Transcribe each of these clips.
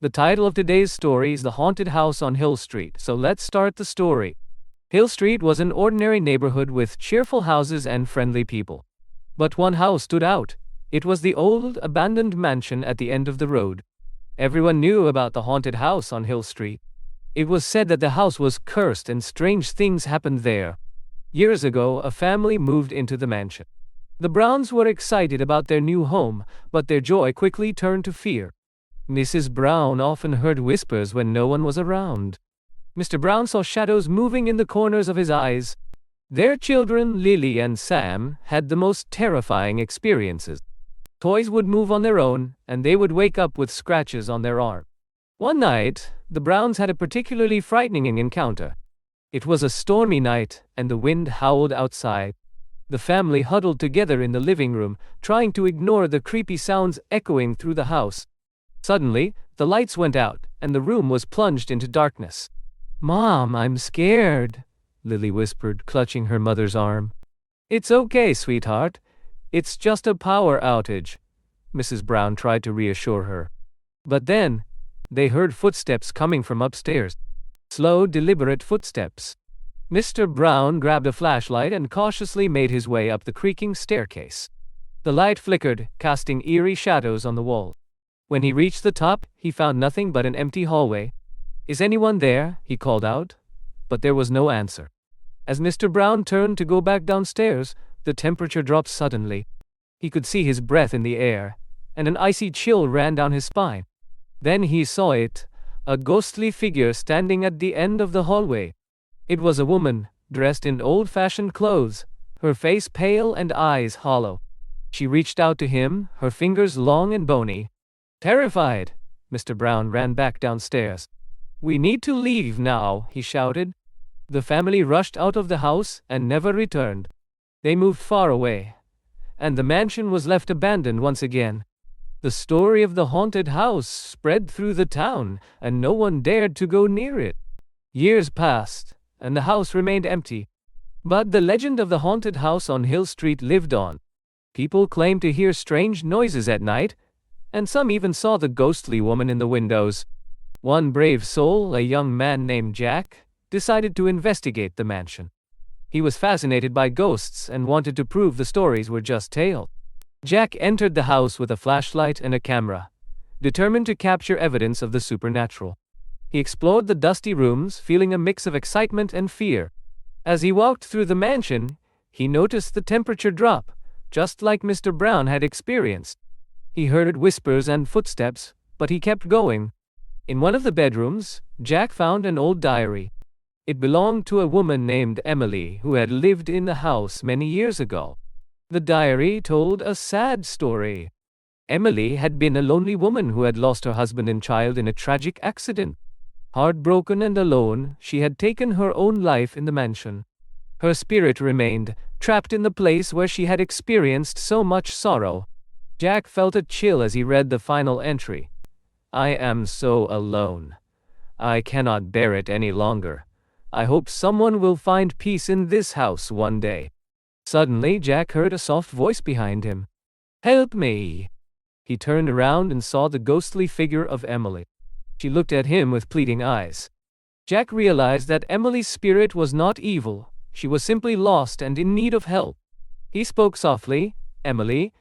The title of today's story is The Haunted House on Hill Street, so let's start the story. Hill Street was an ordinary neighborhood with cheerful houses and friendly people. But one house stood out. It was the old, abandoned mansion at the end of the road. Everyone knew about the haunted house on Hill Street. It was said that the house was cursed and strange things happened there. Years ago, a family moved into the mansion. The Browns were excited about their new home, but their joy quickly turned to fear. Mrs. Brown often heard whispers when no one was around. Mr. Brown saw shadows moving in the corners of his eyes. Their children, Lily and Sam, had the most terrifying experiences. Toys would move on their own, and they would wake up with scratches on their arm. One night, the Browns had a particularly frightening encounter. It was a stormy night, and the wind howled outside. The family huddled together in the living room, trying to ignore the creepy sounds echoing through the house. Suddenly, the lights went out, and the room was plunged into darkness. "Mom, I'm scared," Lily whispered, clutching her mother's arm. "It's okay, sweetheart. It's just a power outage," Mrs. Brown tried to reassure her. But then, they heard footsteps coming from upstairs. Slow, deliberate footsteps. Mr. Brown grabbed a flashlight and cautiously made his way up the creaking staircase. The light flickered, casting eerie shadows on the wall. When he reached the top, he found nothing but an empty hallway. "Is anyone there?" he called out. But there was no answer. As Mr. Brown turned to go back downstairs, the temperature dropped suddenly. He could see his breath in the air, and an icy chill ran down his spine. Then he saw it, a ghostly figure standing at the end of the hallway. It was a woman, dressed in old-fashioned clothes, her face pale and eyes hollow. She reached out to him, her fingers long and bony. Terrified, Mr. Brown ran back downstairs. "We need to leave now," he shouted. The family rushed out of the house and never returned. They moved far away, and the mansion was left abandoned once again. The story of the haunted house spread through the town, and no one dared to go near it. Years passed, and the house remained empty. But the legend of the haunted house on Hill Street lived on. People claimed to hear strange noises at night, and some even saw the ghostly woman in the windows. One brave soul, a young man named Jack, decided to investigate the mansion. He was fascinated by ghosts and wanted to prove the stories were just tales. Jack entered the house with a flashlight and a camera, determined to capture evidence of the supernatural. He explored the dusty rooms, feeling a mix of excitement and fear. As he walked through the mansion, he noticed the temperature drop, just like Mr. Brown had experienced. He heard whispers and footsteps, but he kept going. In one of the bedrooms, Jack found an old diary. It belonged to a woman named Emily who had lived in the house many years ago. The diary told a sad story. Emily had been a lonely woman who had lost her husband and child in a tragic accident. Heartbroken and alone, she had taken her own life in the mansion. Her spirit remained, trapped in the place where she had experienced so much sorrow. Jack felt a chill as he read the final entry. "I am so alone. I cannot bear it any longer. I hope someone will find peace in this house one day." Suddenly, Jack heard a soft voice behind him. "Help me!" He turned around and saw the ghostly figure of Emily. She looked at him with pleading eyes. Jack realized that Emily's spirit was not evil. She was simply lost and in need of help. He spoke softly. "Emily,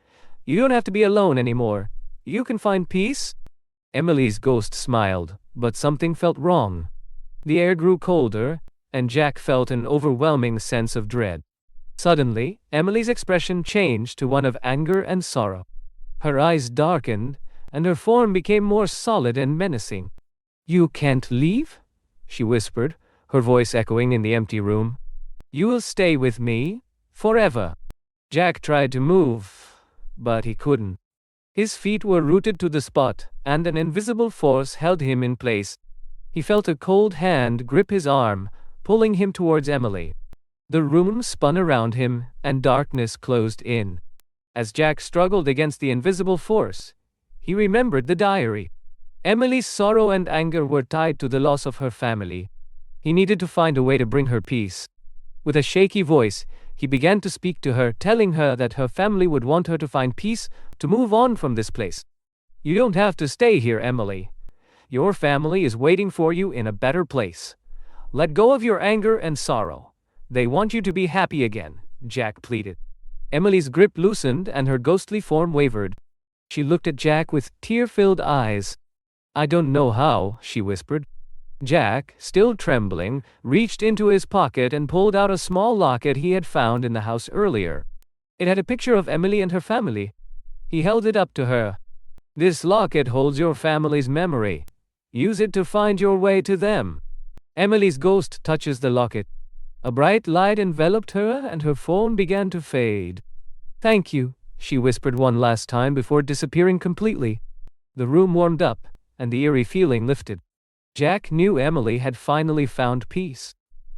you don't have to be alone anymore. You can find peace." Emily's ghost smiled, but something felt wrong. The air grew colder, and Jack felt an overwhelming sense of dread. Suddenly, Emily's expression changed to one of anger and sorrow. Her eyes darkened, and her form became more solid and menacing. "You can't leave?" she whispered, her voice echoing in the empty room. "You will stay with me forever." Jack tried to move, but he couldn't. His feet were rooted to the spot, and an invisible force held him in place. He felt a cold hand grip his arm, pulling him towards Emily. The room spun around him, and darkness closed in. As Jack struggled against the invisible force, he remembered the diary. Emily's sorrow and anger were tied to the loss of her family. He needed to find a way to bring her peace. With a shaky voice, he began to speak to her, telling her that her family would want her to find peace, to move on from this place. "You don't have to stay here, Emily. Your family is waiting for you in a better place. Let go of your anger and sorrow. They want you to be happy again," Jack pleaded. Emily's grip loosened and her ghostly form wavered. She looked at Jack with tear-filled eyes. "I don't know how," she whispered. Jack, still trembling, reached into his pocket and pulled out a small locket he had found in the house earlier. It had a picture of Emily and her family. He held it up to her. "This locket holds your family's memory. Use it to find your way to them." Emily's ghost touches the locket. A bright light enveloped her and her form began to fade. "Thank you," she whispered one last time before disappearing completely. The room warmed up, and the eerie feeling lifted. Jack knew Emily had finally found peace.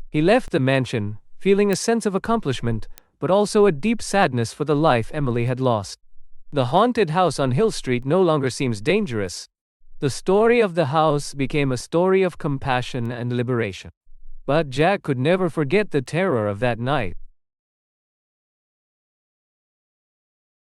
He left the mansion, feeling a sense of accomplishment, but also a deep sadness for the life Emily had lost. The haunted house on Hill Street no longer seems dangerous. The story of the house became a story of compassion and liberation. But Jack could never forget the terror of that night.